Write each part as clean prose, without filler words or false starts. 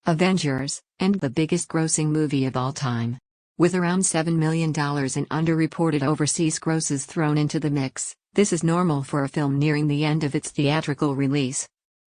Avengers, and the biggest grossing movie of all time. With around $7 million in underreported overseas grosses thrown into the mix, this is normal for a film nearing the end of its theatrical release.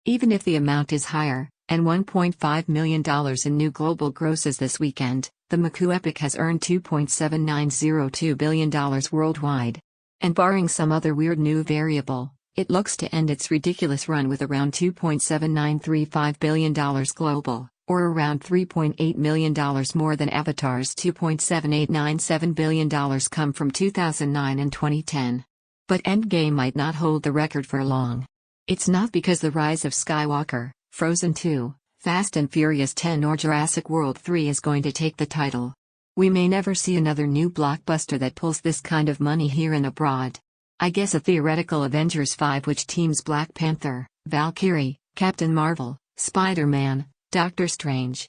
Even if the amount is higher, and $1.5 million in new global grosses this weekend, the Maku epic has earned $2.7902 billion worldwide. And barring some other weird new variable, it looks to end its ridiculous run with around $2.7935 billion global, or around $3.8 million more than Avatar's $2.7897 billion come from 2009 and 2010. But Endgame might not hold the record for long. It's not because The Rise of Skywalker, Frozen 2, Fast and Furious 10 or Jurassic World 3 is going to take the title. We may never see another new blockbuster that pulls this kind of money here and abroad. I guess a theoretical Avengers 5 which teams Black Panther, Valkyrie, Captain Marvel, Spider-Man, Doctor Strange,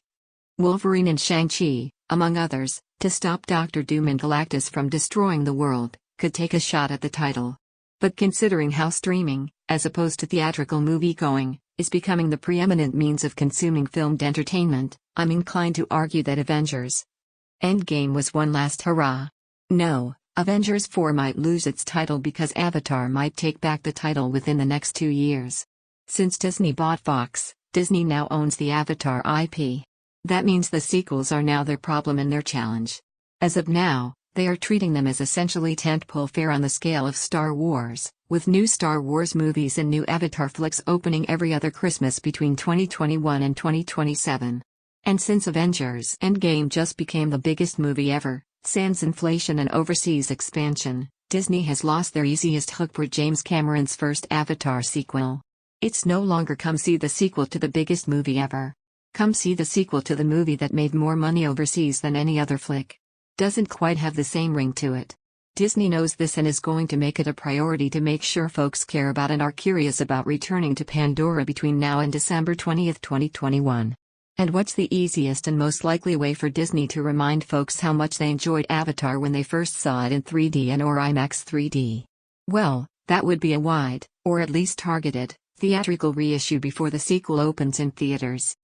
Wolverine and Shang-Chi, among others, to stop Doctor Doom and Galactus from destroying the world, could take a shot at the title. But considering how streaming, as opposed to theatrical movie-going, is becoming the preeminent means of consuming filmed entertainment, I'm inclined to argue that Avengers Endgame was one last hurrah. No, Avengers 4 might lose its title because Avatar might take back the title within the next 2 years. Since Disney bought Fox, Disney now owns the Avatar IP. That means the sequels are now their problem and their challenge. As of now, they are treating them as essentially tentpole fare on the scale of Star Wars, with new Star Wars movies and new Avatar flicks opening every other Christmas between 2021 and 2027. And since Avengers Endgame just became the biggest movie ever, sans inflation and overseas expansion, Disney has lost their easiest hook for James Cameron's first Avatar sequel. It's no longer come see the sequel to the biggest movie ever. Come see the sequel to the movie that made more money overseas than any other flick. Doesn't quite have the same ring to it. Disney knows this and is going to make it a priority to make sure folks care about and are curious about returning to Pandora between now and December 20, 2021. And what's the easiest and most likely way for Disney to remind folks how much they enjoyed Avatar when they first saw it in 3D and or IMAX 3D? Well, that would be a wide, or at least targeted, theatrical reissue before the sequel opens in theaters.